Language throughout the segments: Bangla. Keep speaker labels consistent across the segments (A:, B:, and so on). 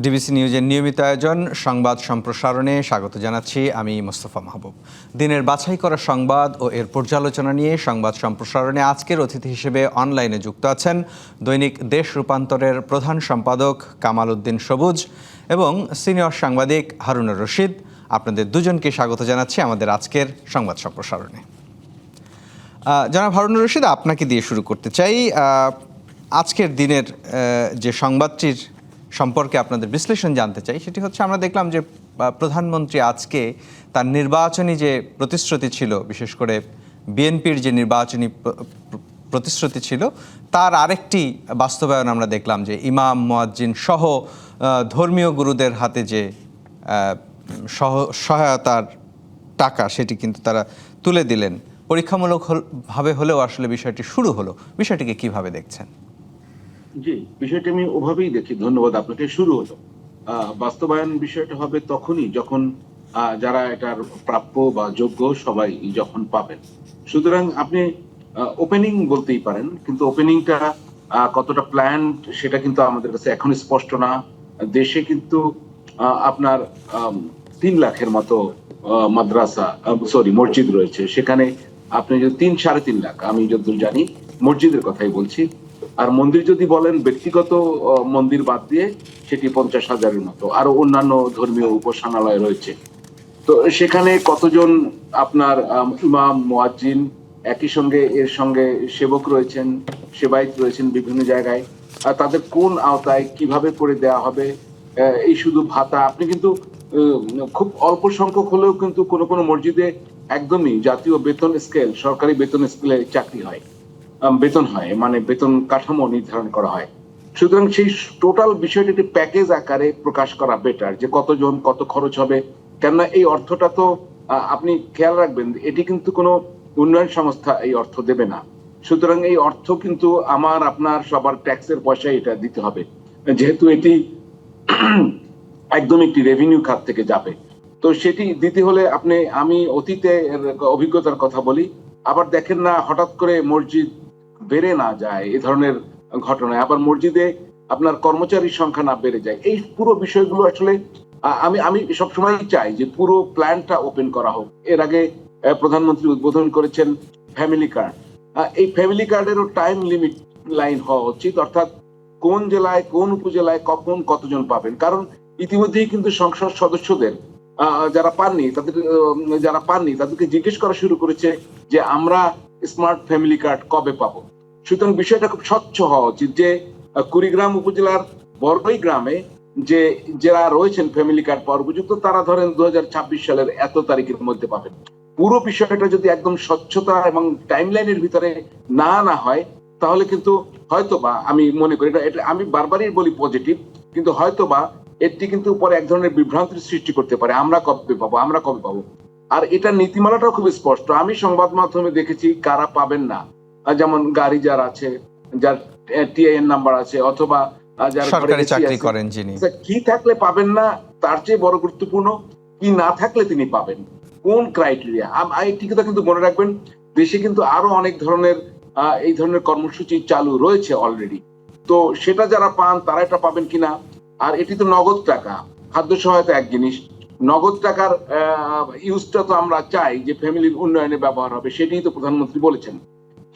A: ডিবিসি নিউজের নিয়মিত আয়োজন সংবাদ সম্প্রসারণে স্বাগত জানাচ্ছি আমি মোস্তফা মাহবুব। দিনের বাছাই করা সংবাদ ও এর পর্যালোচনা নিয়ে সংবাদ সম্প্রসারণে আজকের অতিথি হিসেবে অনলাইনে যুক্ত আছেন দৈনিক দেশ রূপান্তরের প্রধান সম্পাদক কামাল উদ্দিন সবুজ এবং সিনিয়র সাংবাদিক হারুনুর রশিদ। আপনাদের দুজনকে স্বাগত জানাচ্ছি আমাদের আজকের সংবাদ সম্প্রসারণে। জনাব হারুনুর রশিদ, আপনাকে দিয়ে শুরু করতে চাই। আজকের দিনের যে সংবাদটির সম্পর্কে আপনাদের বিশ্লেষণ জানতে চাই, সেটি হচ্ছে আমরা দেখলাম যে প্রধানমন্ত্রী আজকে তার নির্বাচনী যে প্রতিশ্রুতি ছিল, বিশেষ করে বিএনপির যে নির্বাচনী প্রতিশ্রুতি ছিল, তার আরেকটি বাস্তবায়ন আমরা দেখলাম যে ইমাম মুয়াজ্জিন সহ ধর্মীয় গুরুদের হাতে যে সহায়তার টাকা সেটি কিন্তু তারা তুলে দিলেন। পরীক্ষামূলকভাবে হলেও আসলে বিষয়টি শুরু হলো। বিষয়টিকে কিভাবে দেখছেন?
B: জি, বিষয়টি আমি ওভাবেই দেখি। ধন্যবাদ আপনাকে। শুরু হলো, বাস্তবায়ন বিষয়টা হবে তখনই যখন যারা এটার প্রাপ্য বা যোগ্য সবাই যখন পাবেন। সুতরাং আপনি ওপেনিং বলতেই পারেন, কিন্তু ওপেনিংটা কতটা প্ল্যান্ড সেটা কিন্তু আমাদের কাছে এখন স্পষ্ট না। দেশে কিন্তু আপনার 3 লাখের মতো মাদ্রাসা মসজিদ রয়েছে। সেখানে আপনি যদি 3-3.5 লাখ, আমি যতদূর জানি মসজিদের কথাই বলছি, আর মন্দির যদি বলেন ব্যক্তিগত মন্দির বাদ দিয়ে সেটি 50,000-এর মতো, আরো অন্যান্য ধর্মীয় উপাসনালয় রয়েছে। তো সেখানে কতজন আপনার ইমাম মুয়াজ্জিন, একই সঙ্গে এর সঙ্গে সেবক রয়েছেন, সেবায়েত রয়েছেন বিভিন্ন জায়গায়, তাদের কোন আওতায় কিভাবে করে দেয়া হবে? এই শুধু ভাতা, আপনি কিন্তু খুব অল্প সংখ্যক হলেও কিন্তু কোনো কোনো মসজিদে একদমই জাতীয় বেতন স্কেল, সরকারি বেতন স্কেলে চাকরি হয়, বেতন হয়, মানে বেতন কাঠামো নির্ধারণ করা হয়। সুতরাং সেই টোটাল বিষয়টি একটি প্যাকেজ আকারে প্রকাশ করা বেটার, যে কতজন কত খরচ হবে। কেননা এই অর্থটা তো আপনি খেয়াল রাখবেন, এটি কিন্তু কোনো উন্নয়ন সংস্থা এই অর্থ দেবে না। সুতরাং এই অর্থ কিন্তু আমার আপনার সবার ট্যাক্সের পয়সায় এটা দিতে হবে, যেহেতু এটি একদম একটি রেভিনিউ খাত থেকে যাবে। তো সেটি দিতে হলে আমি অতীতে অভিজ্ঞতার কথা বলি। আবার দেখেন না, হঠাৎ করে মসজিদ বেড়ে না যায় এ ধরনের ঘটনায়, আবার মসজিদে আপনার কর্মচারীর সংখ্যা না বেড়ে যায়। এই পুরো বিষয়গুলো আসলে আমি সবসময় চাই যে পুরো প্ল্যানটা ওপেন করা হোক। এর আগে প্রধানমন্ত্রী উদ্বোধন করেছেন ফ্যামিলি কার্ড। এই ফ্যামিলি কার্ডেরও টাইম লিমিট লাইন হওয়া উচিত, অর্থাৎ কোন জেলায় কোন উপজেলায় কখন কতজন পাবেন। কারণ ইতিমধ্যেই কিন্তু সংসদ সদস্যদের যারা পাননি তাদেরকে জিজ্ঞেস করা শুরু করেছে যে আমরা স্মার্ট ফ্যামিলি কার্ড কবে পাবো। সুতরাং বিষয়টা খুব স্বচ্ছ হওয়া উচিত যে কুড়িগ্রাম উপজেলার বড়ই গ্রামে যে যারা রয়েছেন ফ্যামিলি কার্ড পাওয়ার উপযুক্ত, তারা ধরেন 2026 সালের এত তারিখের মধ্যে পাবেন। পুরো বিষয়টা যদি একদম স্বচ্ছতা এবং টাইমলাইনের ভিতরে না হয়, তাহলে কিন্তু হয়তোবা আমি মনে করি এটা আমি বারবারই বলি পজিটিভ, কিন্তু হয়তোবা এটি কিন্তু পরে এক ধরনের বিভ্রান্তির সৃষ্টি করতে পারে, আমরা কবে পাবো। আর এটা নীতিমালাটাও খুব স্পষ্ট। আমি সংবাদ মাধ্যমে দেখেছি কারা পাবেন না, যেমন গাড়ি যার আছে, যার টিআইএন নাম্বার আছে, অথবা যারা
A: সরকারি চাকরি করেন যিনি,
B: কি থাকলে পাবেন না, তার চেয়ে বড় গুরুত্বপূর্ণ কি না থাকলে তিনি পাবেন, কোন ক্রাইটেরিয়া। এই কথা কিন্তু মনে রাখবেন, দেশে কিন্তু আরো অনেক ধরনের এই ধরনের কর্মসূচি চালু রয়েছে অলরেডি। তো সেটা যারা পান তারা এটা পাবেন কিনা। আর এটি তো নগদ টাকা, খাদ্য সহায়তা এক জিনিস, নগদ টাকার ইউজটা তো আমরা চাই যে ফ্যামিলির উন্নয়নে ব্যবহার হবে, সেটাই তো প্রধানমন্ত্রী বলেছেন।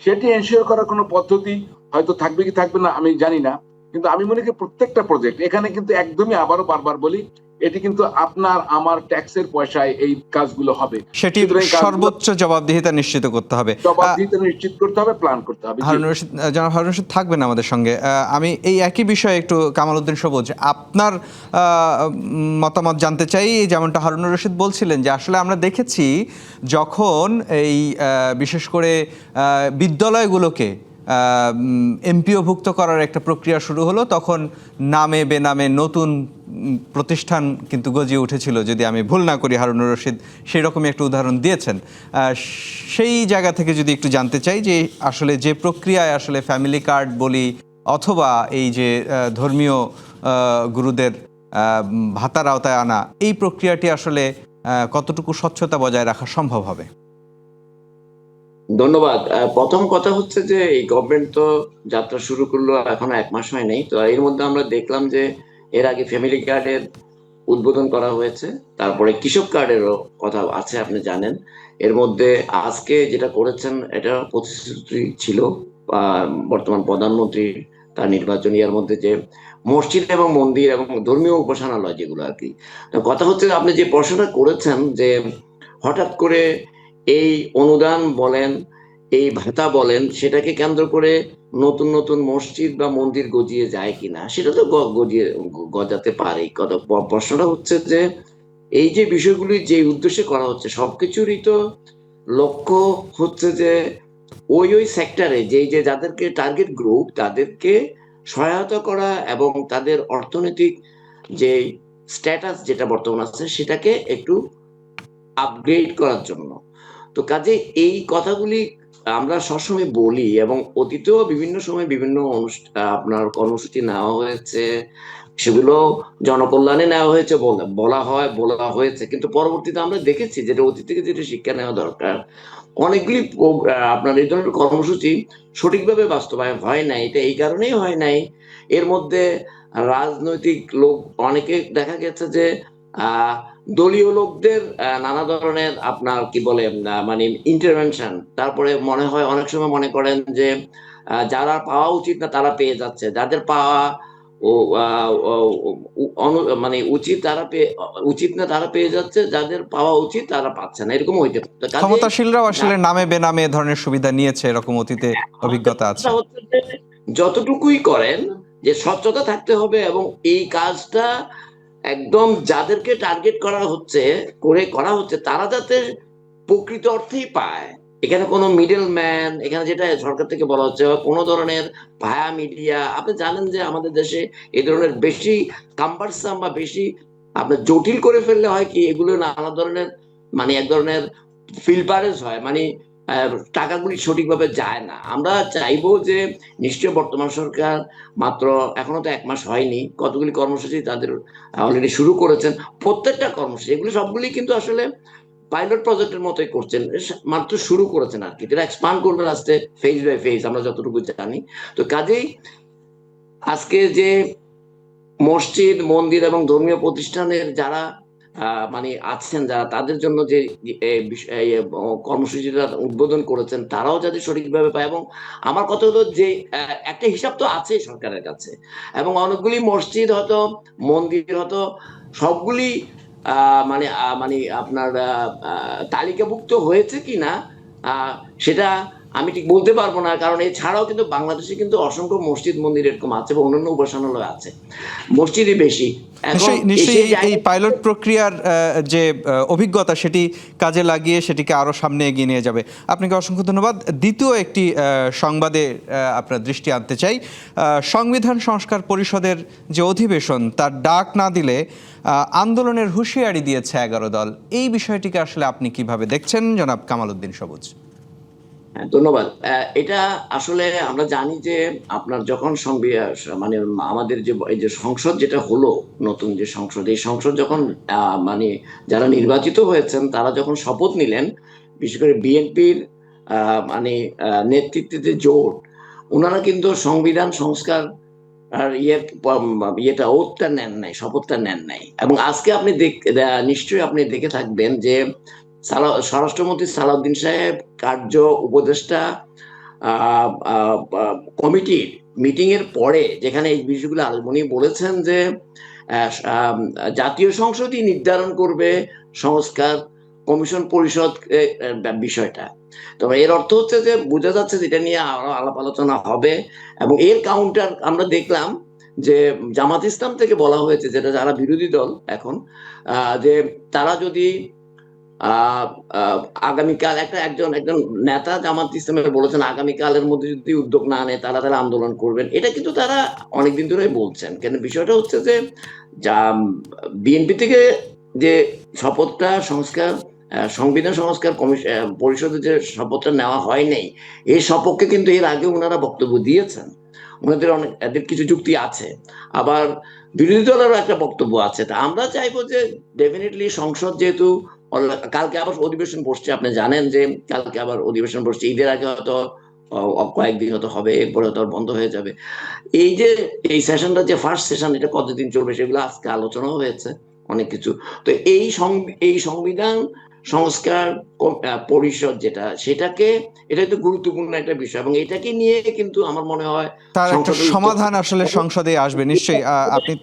B: সেটি এনশিওর করার কোনো পদ্ধতি হয়তো থাকবে কি থাকবে না আমি জানি না, কিন্তু আমি মনে করি প্রত্যেকটা প্রজেক্ট এখানে কিন্তু একদমই, আবারও বারবার বলি, এটি কিন্তু আপনার আমার ট্যাক্সের পয়সায় এই কাজগুলো হবে।
A: সেটি সর্বোচ্চ জবাবদিহিতা নিশ্চিত করতে হবে,
B: প্ল্যান করতে হবে।
A: জনাব হারুন রশিদ থাকবেন আমাদের সঙ্গে। আমি এই একই বিষয়ে একটু কামাল উদ্দিন সবুজ, আপনার মতামত জানতে চাই। যেমনটা হারুনুর রশিদ বলছিলেন যে আসলে আমরা দেখেছি যখন এই বিশেষ করে বিদ্যালয়গুলোকে এমপিওভুক্ত করার একটা প্রক্রিয়া শুরু হলো, তখন নামে বেনামে নতুন প্রতিষ্ঠান কিন্তু গজিয়ে উঠেছিল, যদি আমি ভুল না করি। হারুনুর রশিদ সেই রকমই একটা উদাহরণ দিয়েছেন। সেই জায়গা থেকে যদি একটু জানতে চাই যে আসলে যে প্রক্রিয়ায় আসলে ফ্যামিলি কার্ড বলি অথবা এই যে ধর্মীয় গুরুদের ভাতার আওতায় আনা, এই প্রক্রিয়াটি আসলে কতটুকু স্বচ্ছতা বজায় রাখা সম্ভব হবে?
C: ধন্যবাদ। প্রথম কথা হচ্ছে যে এই গভর্নমেন্ট তো যাত্রা শুরু করলো এখনো 1 মাস হয় নাই, তো এর মধ্যে আমরা দেখলাম যে এর আগে ফ্যামিলি কার্ডের উদ্বোধন করা হয়েছে, তারপরে কৃষক কার্ডেরও কথা আছে, আপনি জানেন। এর মধ্যে আজকে যেটা করেছেন এটা প্রতিশ্রুতি ছিল বর্তমান প্রধানমন্ত্রী তার নির্বাচনী এর মধ্যে, যে মসজিদ এবং মন্দির এবং ধর্মীয় উপাসনালয় যেগুলো আর কি। তো কথা হচ্ছে, আপনি যে প্রশ্নটা করেছেন যে হঠাৎ করে এই অনুদান বলেন, এই ভাতা বলেন, সেটাকে কেন্দ্র করে নতুন নতুন মসজিদ বা মন্দির গজিয়ে যায় কিনা, সেটা তো গজাতে পারে। কথা প্রশ্নটা হচ্ছে যে এই যে বিষয়গুলি যে উদ্দেশ্যে করা হচ্ছে সবকিছুরই তো লক্ষ্য হচ্ছে যে ওই ওই সেক্টরে যে যাদেরকে টার্গেট গ্রুপ তাদেরকে সহায়তা করা এবং তাদের অর্থনৈতিক যে স্ট্যাটাস যেটা বর্তমান আছে সেটাকে একটু আপগ্রেড করার জন্য। তো কাজে এই কথাগুলি আমরা সবসময় বলি এবং অতীতেও বিভিন্ন সময় বিভিন্ন আপনার কর্মসূচি নেওয়া হয়েছে, সেগুলো জনকল্যাণে নেওয়া হয়েছে বলা হয়েছে, কিন্তু পরবর্তীতে আমরা দেখেছি যেটা অতীত থেকে যেটা শিক্ষা নেওয়া দরকার, অনেকগুলি আপনার এই ধরনের কর্মসূচি সঠিকভাবে বাস্তবায়ন হয় নাই। এটা এই কারণেই হয় নাই, এর মধ্যে রাজনৈতিক লোক অনেকে দেখা গেছে যে আহ দলীয় লোকদের নানা ধরনের আপনার কি বলে মানে ইন্টারভেনশন, তারপরে মনে হয় অনেক সময় মনে করেন যে যারা পাওয়া উচিত না তারা পেয়ে যাচ্ছে, যাদের পাওয়া ও মানে উচিত না তারা পেয়ে যাচ্ছে, যাদের পাওয়া উচিত তারা পাচ্ছে না, এরকম হইতে পারে।
A: ক্ষমতাশীলরাও আসলে নামে বেনামে এ ধরনের সুবিধা নিয়েছে, এরকম অতীতে অভিজ্ঞতা আছে।
C: হচ্ছে যে যতটুকুই করেন যে স্বচ্ছতা থাকতে হবে এবং এই কাজটা একদম যাদেরকে টার্গেট করা হচ্ছে তারা যাতে প্রকৃত অর্থেই পায়। এখানে কোনো মিডল ম্যান, এখানে যেটা সরকার থেকে বলা হচ্ছে কোনো ধরনের ভায়া মিডিয়া, আপনি জানেন যে আমাদের দেশে এই ধরনের বেশি কাম্বারসাম বা বেশি আপনার জটিল করে ফেললে হয় কি, এগুলো নানা ধরনের মানে এক ধরনের ফিল্টারেজ হয়, মানে টাকাগুলি সঠিকভাবে যায় না। আমরা চাইবো যে নিশ্চয় বর্তমান সরকার মাত্র এখনো তো 1 মাস হয়নি, কতগুলি কর্মসূচি তাদের অলরেডি শুরু করেছেন। প্রত্যেকটা কর্মসূচি এগুলো সবগুলি কিন্তু আসলে পাইলট প্রজেক্টের মতোই করছেন, মাত্র শুরু করেছেন আর কি, এটা এক্সপান্ড করবেন আস্তে ফেজ বাই ফেজ, আমরা যতটুকু জানি। তো কাজেই আজকে যে মসজিদ মন্দির এবং ধর্মীয় প্রতিষ্ঠানের যারা মানে আছেন, যারা তাদের জন্য যে কর্মসূচিটা উদ্বোধন করেছেন তারাও যাতে সঠিকভাবে পায়। এবং আমার কথা হলো যে একটা হিসাব তো আছে সরকারের কাছে, এবং অনেকগুলি মসজিদ হয়তো মন্দির হয়তো সবগুলি মানে মানে আপনার তালিকাভুক্ত হয়েছে কিনা সেটা আমি ঠিক বলতে পারবো না, কারণ এছাড়াও কিন্তু বাংলাদেশে কিন্তু অসংখ্য মসজিদ মন্দির এরকম আছে বা অন্যান্য উপাসনালয় আছে, মসজিদই বেশি।
A: নিশ্চয়ই এই পাইলট প্রক্রিয়ার যে অভিজ্ঞতা সেটি কাজে লাগিয়ে সেটিকে আরো সামনে এগিয়ে নিয়ে যাবে। আপনাকে অসংখ্য ধন্যবাদ। দ্বিতীয় একটি সংবাদে আপনার দৃষ্টি আনতে চাই। সংবিধান সংস্কার পরিষদের যে অধিবেশন তার ডাক না দিলে আন্দোলনের হুঁশিয়ারি দিয়েছে 11 দল। এই বিষয়টিকে আসলে আপনি কিভাবে দেখছেন, জনাব কামাল উদ্দিন সবুজ?
C: ধন্যবাদ। এটা আসলে আমরা জানি যে আপনার যখন মানে আমাদের যে এই যে সংসদ যেটা হলো, নতুন যে সংসদ, এই সংসদ যখন মানে যারা নির্বাচিত হয়েছেন তারা যখন শপথ নিলেন, বিশেষ করে বিএনপির মানে নেতৃত্বে যে জোট, ওনারা কিন্তু সংবিধান সংস্কার আর ইয়েটা ওথটা নেন নাই, শপথটা নেন নাই। এবং আজকে আপনি নিশ্চয়ই আপনি দেখে থাকবেন যে স্বরাষ্ট্রমন্ত্রী সালাউদ্দিন সাহেব কার্য উপদেষ্টা কমিটির মিটিং এর পরে যেখানে এই বিষয়গুলো উনি বলেছেন যে জাতীয় সংসদই নির্ধারণ করবে সংস্কার কমিশন পরিষদ বিষয়টা। তবে এর অর্থ হচ্ছে যে বোঝা যাচ্ছে যেটা নিয়ে আরো আলাপ আলোচনা হবে। এবং এর কাউন্টার আমরা দেখলাম যে জামাত ইসলাম থেকে বলা হয়েছে, যেটা যারা বিরোধী দল এখন, যে তারা যদি আগামীকাল একজন নেতা জামাত ইসলামের বলেছেন আগামীকালের মধ্যে যদি উদ্যোগ না নেয় তারা আন্দোলন করবেন। এটা কিন্তু তারা অনেকদিন ধরে বলছেন, কেন বিষয়টা হচ্ছে যে বিএনপি থেকে যে শপথটা সংবিধান সংস্কার পরিষদে যে শপথটা নেওয়া হয় নাই, এই সপক্ষে কিন্তু এর আগে ওনারা বক্তব্য দিয়েছেন, এদের কিছু যুক্তি আছে, আবার বিরোধী দলেরও একটা বক্তব্য আছে। তা আমরা চাইবো যে ডেফিনেটলি সংসদ যেহেতু কালকে আবার অধিবেশন বসছে, আপনি জানেন যে কালকে আবার অধিবেশন বসছে, ঈদের আগে হয়তো কয়েকদিন হয়তো হবে, এরপরে হয়তো বন্ধ হয়ে যাবে। এই যে এই সেশনটা যে ফার্স্ট সেশন, এটা কতদিন চলবে সেগুলো আজকে আলোচনাও হয়েছে অনেক কিছু। তো এই সংবিধান সংস্কার পরিষদ যেটা, এটা তো গুরুত্বপূর্ণ একটা বিষয়, এবং এটাকে নিয়ে কিন্তু আমার মনে হয়
A: তার একটা
C: সংসদের
A: সমাধান আসলে সংসদে আসবে নিশ্চয়ই। আপনি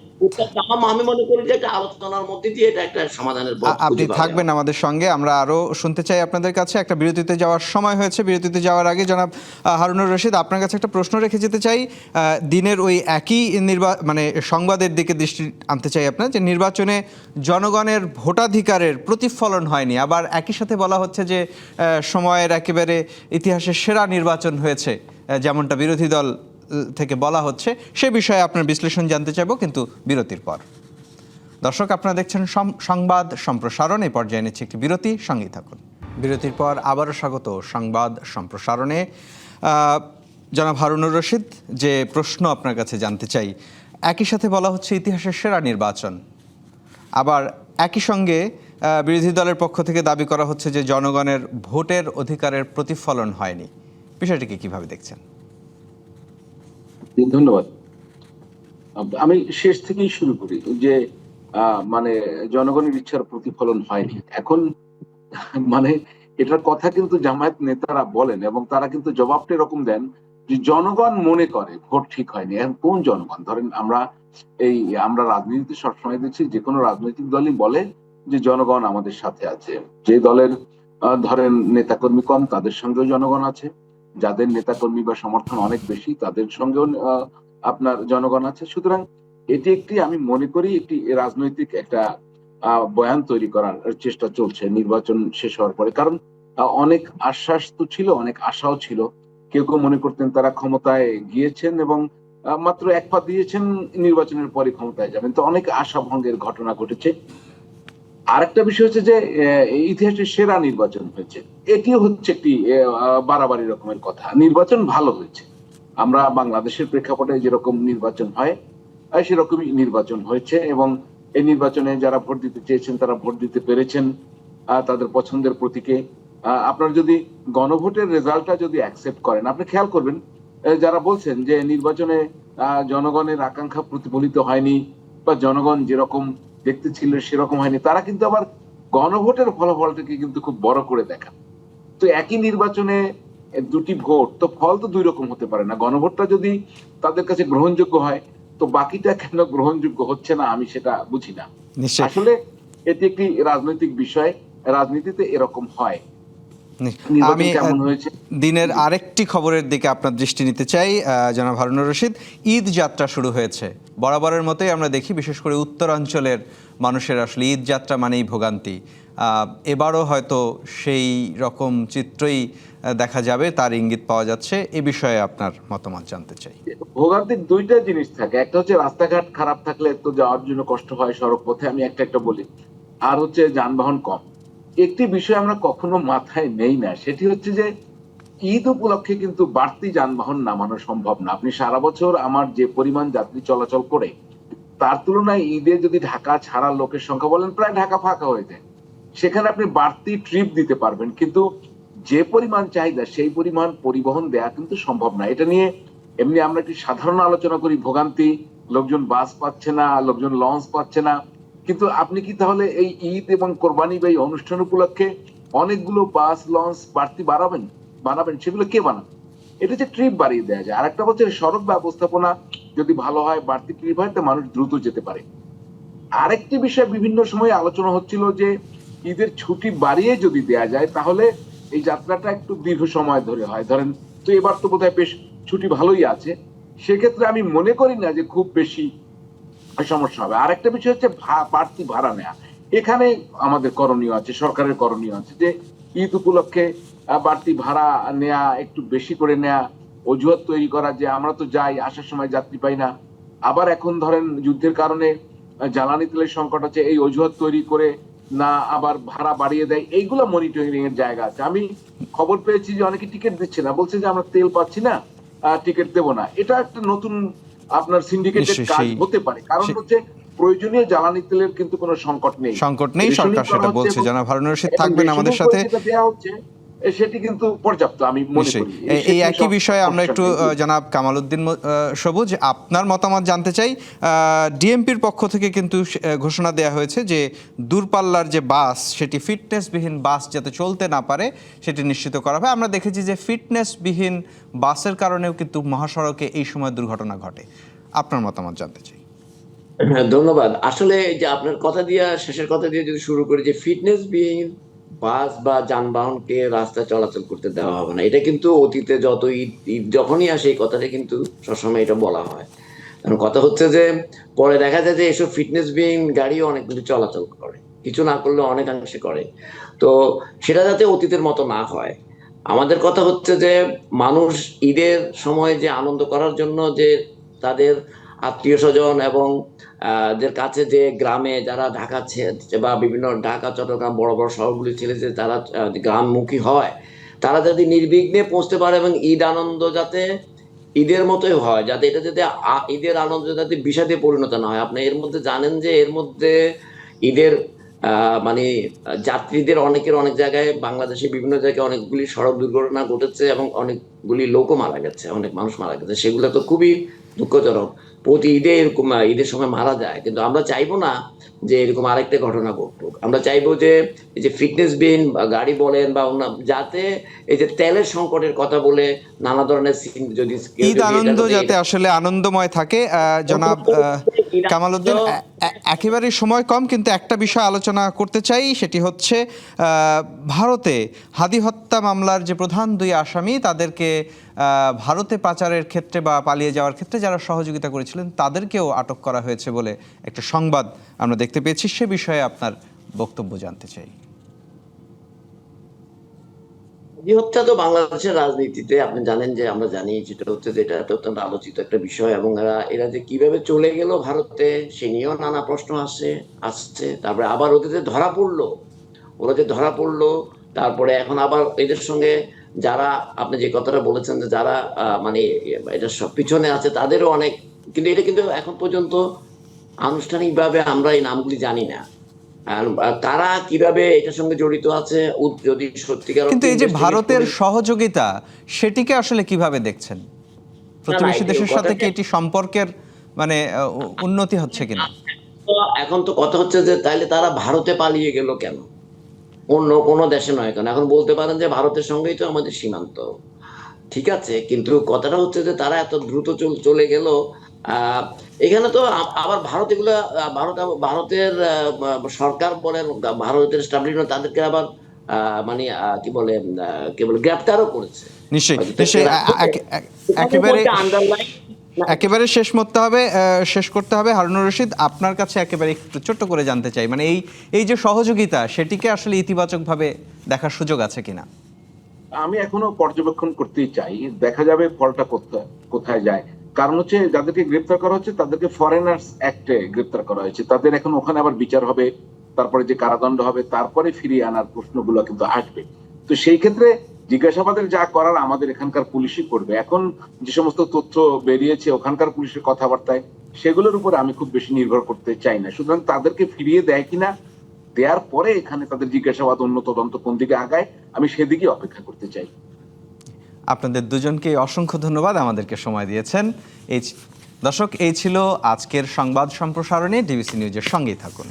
C: আমি মনে করি যে একটা আলোচনার মধ্যে দিয়ে এটা একটা সমাধানের পথ
A: আপনি
C: খুঁজে পাবে।
A: থাকবেন আমাদের সঙ্গে, আমরা আরও শুনতে চাই আপনাদের কাছে। একটা বিরতিতে যাওয়ার সময় হয়েছে, বিরতিতে যাওয়ার আগে জনাব হারুনুর রশিদ, আপনার কাছে একটা প্রশ্ন রেখে যেতে চাই। দিনের ওই একই মানে সংবাদের দিকে দৃষ্টি আনতে চাই আপনার, যে নির্বাচনে জনগণের ভোটাধিকারের প্রতিফলন হয়নি, আবার একই সাথে বলা হচ্ছে যে সময়ের একেবারে ইতিহাসের সেরা নির্বাচন হয়েছে, যেমনটা বিরোধী দল থেকে বলা হচ্ছে। সে বিষয়ে আপনার বিশ্লেষণ জানতে চাইব, কিন্তু বিরতির পর। দর্শক, আপনারা দেখছেন সংবাদ সম্প্রসারণ। এই পর্যায়ে নিচ্ছে একটি বিরতি, সঙ্গেই থাকুন। বিরতির পর আবারও স্বাগত সংবাদ সম্প্রসারণে। জনাব হারুনুর রশিদ, যে প্রশ্ন আপনার কাছে জানতে চাই, একই সাথে বলা হচ্ছে ইতিহাসের সেরা নির্বাচন, আবার একই সঙ্গে বিরোধী দলের পক্ষ থেকে দাবি করা হচ্ছে যে জনগণের ভোটের অধিকারের প্রতিফলন হয়নি। বিষয়টিকে কিভাবে দেখছেন?
B: ধন্যবাদ। আমি শেষ থেকেই শুরু করি, যে মানে জনগণের ইচ্ছার প্রতিফলন হয়নি। এখন মানে এটার কথা কিন্তু জামায়াত নেতারা বলেন, এবং তারা কিন্তু জবাবটা এরকম দেন যে জনগণ মনে করে ভোট ঠিক হয়নি। এখন কোন জনগণ? ধরেন আমরা রাজনীতিতে সবসময় দেখছি, যে কোনো রাজনৈতিক দলই বলে যে জনগণ আমাদের সাথে আছে। যে দলের ধরেন নেতাকর্মী কম, তাদের সঙ্গেও জনগণ আছে। যাদের নেতাকর্মী বা সমর্থন অনেক বেশি, তাদের সঙ্গেও আপনার জনগণ আছে। সুতরাং এটি একটি, আমি মনে করি, একটি রাজনৈতিক একটা বয়ান তৈরি করার চেষ্টা চলছে নির্বাচন শেষ হওয়ার পরে। কারণ অনেক আশ্বাস তো ছিল, অনেক আশাও ছিল। কেউ কেউ মনে করতেন তারা ক্ষমতায় গিয়েছেন এবং মাত্র এক পা দিয়েছেন, নির্বাচনের পরে ক্ষমতায় যাবেন। তো অনেক আশা ভঙ্গের ঘটনা ঘটেছে। আরেকটা বিষয় হচ্ছে যে ইতিহাসের সেরা নির্বাচন হয়েছে, এটিও হচ্ছে একটি বাড়াবাড়ি রকমের কথা। নির্বাচন ভালো হয়েছে, আমরা বাংলাদেশের প্রেক্ষাপটে যেরকম নির্বাচন হয় সেরকমই নির্বাচন হয়েছে, এবং এই নির্বাচনে যারা ভোট দিতে চেয়েছেন তারা ভোট দিতে পেরেছেন তাদের পছন্দের প্রতীকে। আপনার যদি গণভোটের রেজাল্টটা যদি অ্যাকসেপ্ট করেন, আপনি খেয়াল করবেন যারা বলছেন যে নির্বাচনে জনগণের আকাঙ্ক্ষা প্রতিফলিত হয়নি বা জনগণ যেরকম দেখতে ছিল সেরকম হয়নি, তারা কিন্তু আবার গণভোটের ফলাফলটাকে কিন্তু খুব বড় করে দেখান। তো একই নির্বাচনে দুটি ভোট, তো ফল তো দুই রকম হতে পারে না। গণভোটটা যদি তাদের কাছে গ্রহণযোগ্য হয়, তো বাকিটা কেন গ্রহণযোগ্য হচ্ছে না, আমি সেটা বুঝি না। আসলে এটি একটি রাজনৈতিক বিষয়, রাজনীতিতে এরকম হয়।
A: আমি দিনের আরেকটি খবরের দিকে আপনার দৃষ্টি নিতে চাই, জনাব হারুনুর রশিদ। ঈদ যাত্রা শুরু হয়েছে। বরাবরের মতোই আমরা দেখি, বিশেষ করে উত্তরাঞ্চলের মানুষের আসলে ঈদ যাত্রা মানেই ভোগান্তি। এবারও হয়তো সেই রকম চিত্রই দেখা যাবে, তার ইঙ্গিত পাওয়া যাচ্ছে। এ বিষয়ে আপনার মতামত জানতে চাই।
B: ভোগান্তির দুইটা জিনিস থাকে, একটা হচ্ছে রাস্তাঘাট খারাপ থাকলে তো যাওয়ার জন্য কষ্ট হয় সড়ক পথে, আমি একটা বলি। আর হচ্ছে যানবাহন কম। একটি বিষয় আমরা কখনো মাথায় নেই না, সেটি হচ্ছে যে ঈদ উপলক্ষে কিন্তু বাড়তি যানবাহন নামানো সম্ভব না। আপনি সারা বছর আমার যে পরিমাণ যাত্রী চলাচল করে, তার তুলনায় ঈদে যদি ঢাকা ছাড়া লোকের সংখ্যা বলেন, প্রায় ঢাকা ফাঁকা হয়ে যায়। সেখানে আপনি বাড়তি ট্রিপ দিতে পারবেন, কিন্তু যে পরিমাণ চাহিদা সেই পরিমাণ পরিবহন দেয়া কিন্তু সম্ভব না। এটা নিয়ে এমনি আমরা একটি সাধারণ আলোচনা করি, ভোগান্তি, লোকজন বাস পাচ্ছে না, লোকজন লঞ্চ পাচ্ছে না। কিন্তু আপনি কি তাহলে এই ঈদ এবং কোরবানি বা এই অনুষ্ঠান উপলক্ষে অনেকগুলো বাস লঞ্চ বাড়তি বানাবেন? সেগুলো কে বানাবে? এটা যে ট্রিপ বাড়িয়ে দেওয়া যায়। আরেকটা হচ্ছে সড়ক ব্যবস্থাপনা যদি ভালো হয়, বাড়তি ট্রিপ হয়, তো মানুষ দ্রুত যেতে পারে। আরেকটি বিষয় বিভিন্ন সময় আলোচনা হচ্ছিল যে ঈদের ছুটি বাড়িয়ে যদি দেয়া যায়, তাহলে এই যাত্রাটা একটু দীর্ঘ সময় ধরে হয়। ধরেন, তো এবার তো বোধহয় বেশ ছুটি ভালোই আছে, সেক্ষেত্রে আমি মনে করি না যে খুব বেশি সমস্যা হবে। আরেকটা বিষয় হচ্ছে বাড়তি ভাড়া নেওয়া। এখানে আমাদের করণীয় আছে, সরকারের করণীয় আছে, যে ঈদ উপলক্ষে বাড়তি ভাড়া নেয়া, একটু বেশি করে নেয়া, অজুহাত তৈরি করা যে আমরা তো যাই, আসার সময় যাত্রী পাই না। আবার এখন ধরেন যুদ্ধের কারণে জ্বালানি তেলের সংকট আছে, এই অজুহাত তৈরি করে না আবার ভাড়া বাড়িয়ে দেয়। এইগুলো মনিটরিং এর জায়গা আছে। আমি খবর পেয়েছি যে অনেকে টিকিট দিচ্ছে না, বলছে যে আমরা তেল পাচ্ছি না, টিকিট দেবো না। এটা একটা নতুন আপনার সিন্ডিকেটেড কাজ হতে পারে, কারণ হচ্ছে প্রয়োজনীয় জ্বালানি তেলের কিন্তু কোনো সংকট নেই।
A: সরকার সেটা বলছে। জনাব হারুনুর রশিদ থাকবেন আমাদের সাথে।
B: সেটি কিন্তু পর্যাপ্ত আমি মনে
A: নিশ্চয়ই।
B: করি।
A: এই একই বিষয়ে আমরা একটু জনাব কামাল উদ্দিন সবুজ আপনার মতামত জানতে চাই। ডিএমপির পক্ষ থেকে কিন্তু ঘোষণা দেওয়া হয়েছে যে দূরপাল্লার যে বাস সেটি ফিটনেসবিহীন বাস যাতে চলতে না পারে সেটি নিশ্চিত করা হবে। আমরা দেখেছি যে ফিটনেসবিহীন বাসের কারণেও কিন্তু মহাসড়কে এই সময় দুর্ঘটনা ঘটে। আপনার মতামত জানতে চাই।
C: হ্যাঁ, ধন্যবাদ। আসলে যে আপনার কথা দিয়ে, শেষের কথা দিয়ে যদি শুরু করি, যে ফিটনেস বিহীন বাস বা যানবাহনকে রাস্তায় চলাচল করতে দেওয়া হবে না, এটা কিন্তু অতীতে যত ঈদ যখনই আসে এই কথাটা কিন্তু সবসময় এটা বলা হয়। কারণ কথা হচ্ছে যে পরে দেখা যায় যে এসব ফিটনেস বিহীন গাড়িও অনেকগুলি চলাচল করে, কিছু না করলে অনেকাংশে করে। তো সেটা যাতে অতীতের মতো না হয়। আমাদের কথা হচ্ছে যে মানুষ ঈদের সময় যে আনন্দ করার জন্য যে তাদের আত্মীয় স্বজন এবং দের কাছে, যে গ্রামে যারা ঢাকা বা বিভিন্ন ঢাকা চট্টগ্রাম বড় বড় শহরগুলি ছেড়ে যে তারা গ্রামমুখী হয়, তারা যাতে নির্বিঘ্নে পৌঁছতে পারে এবং ঈদ আনন্দ যাতে ঈদের মতোই হয়, যাতে এটা যাতে ঈদের আনন্দ যাতে বিষাদে পরিণত না হয়। আপনি এর মধ্যে জানেন যে এর মধ্যে ঈদের মানে যাত্রীদের অনেকের অনেক জায়গায়, বাংলাদেশে বিভিন্ন জায়গায় অনেকগুলি সড়ক দুর্ঘটনা ঘটেছে এবং অনেকগুলি লোকও মারা গেছে, অনেক মানুষ মারা গেছে। সেগুলো তো খুবই দুঃখজনক। প্রতি ঈদে এরকম ঈদের সময় মারা যায়, কিন্তু আমরা চাইবো না যে এরকম আরেকটা ঘটনা ঘটুক। আমরা চাইবো যে এই যে ফিটনেস বিহীন গাড়ি বলেন বা অন্য, যাতে এই যে তেলের সংকটের কথা বলে নানা ধরনের যদি
A: ঈদ আনন্দ যাতে আসলে আনন্দময় থাকে। জনাব কামাল উদ্দিন, একেবারে সময় কম, কিন্তু একটা বিষয় আলোচনা করতে চাই, সেটি হচ্ছে ভারতে হাদি হত্যা মামলার যে প্রধান দুই আসামি তাদেরকে ভারতে পাচারের ক্ষেত্রে বা পালিয়ে যাওয়ার ক্ষেত্রে যারা সহযোগিতা করেছিলেন তাদেরকেও আটক করা হয়েছে বলে একটা সংবাদ আমরা দেখতে পেয়েছি। সে বিষয়ে আপনার বক্তব্য জানতে চাই।
C: এই হত্যা তো বাংলাদেশের রাজনীতিতে আপনি জানেন, যে আমরা জানি যেটা হচ্ছে যে এটা অত্যন্ত আলোচিত একটা বিষয়, এবং এরা যে কিভাবে চলে গেল ভারতে সে নিয়েও নানা প্রশ্ন আসছে। তারপরে আবার ওদের যে ধরা পড়লো, ওরা যে ধরা পড়লো, তারপরে এখন আবার এদের সঙ্গে যারা, আপনি যে কথাটা বলেছেন যে যারা মানে এটা সব পিছনে আছে তাদেরও অনেক, কিন্তু এটা কিন্তু এখন পর্যন্ত আনুষ্ঠানিকভাবে আমরা এই নামগুলি জানি না। আর তারা কিভাবে এটার সঙ্গে জড়িত আছে, যদি সত্যিকার
A: কিন্তু এই যে ভারতের সহযোগিতা, সেটিকে আসলে কিভাবে দেখছেন? প্রতিবেশী দেশের সাথে কি এটি সম্পর্কের মানে উন্নতি হচ্ছে কিনা?
C: এখন তো কথা হচ্ছে যে তাইলে তারা ভারতে পালিয়ে গেল কেন, অন্য কোনো দেশে নয় কেন? এখন বলতে পারেন যে ভারতের সঙ্গেই তো আমাদের সীমান্ত, ঠিক আছে, কিন্তু কথাটা হচ্ছে যে তারা এত দ্রুত চলে গেল। আহ এখানে তো আবার ভারত এগুলা, ভারতের সরকার বলেন, ভারতের এস্টাবলিশমেন্ট তাদেরকে আবার মানে কি বলে গ্রেপ্তারও করেছে।
A: নিশ্চয়ই নিশ্চয়ই। একেবারে একেবারে শেষ করতে হবে। হারুনুর রশিদ, আপনার কাছে একেবারে একটু ছোট্ট করে জানতে চাই, মানে এই যে সহযোগিতা, সেটিকে আসলে ইতিবাচকভাবে দেখার সুযোগ আছে কিনা?
B: আমি এখনো পর্যবেক্ষণ করতেই চাই, দেখা যাবে ফলটা কোথায় যায়। কারণ হচ্ছে যাদেরকে গ্রেপ্তার করা হচ্ছে তাদেরকে ফরেনার্স অ্যাক্টে গ্রেপ্তার করা হয়েছে, তাদের এখন ওখানে আবার বিচার হবে, তারপরে যে কারাদণ্ড হবে, তারপরে ফিরিয়ে আনার প্রশ্নগুলো কিন্তু আসবে। তো সেই ক্ষেত্রে জিজ্ঞাসাবাদের যা করার আমাদের এখানকার পুলিশই করবে। এখন যে সমস্ত তথ্য বেরিয়েছে ওখানকার পুলিশের কথাবার্তায়, সেগুলোর উপর আমি খুব বেশি নির্ভর করতে চাই না। সুতরাং তাদেরকে ফিরিয়ে দেয় কিনা, দেওয়ার পরে এখানে তাদের জিজ্ঞাসাবাদ, অন্য তদন্ত কোন দিকে আগায়, আমি সেদিকে অপেক্ষা করতে চাই।
A: আপনাদের দুজনকে অসংখ্য ধন্যবাদ, আমাদেরকে সময় দিয়েছেন। দর্শক, এই ছিল আজকের সংবাদ সম্প্রসারণে। ডিবিসি নিউজের সঙ্গেই থাকুন।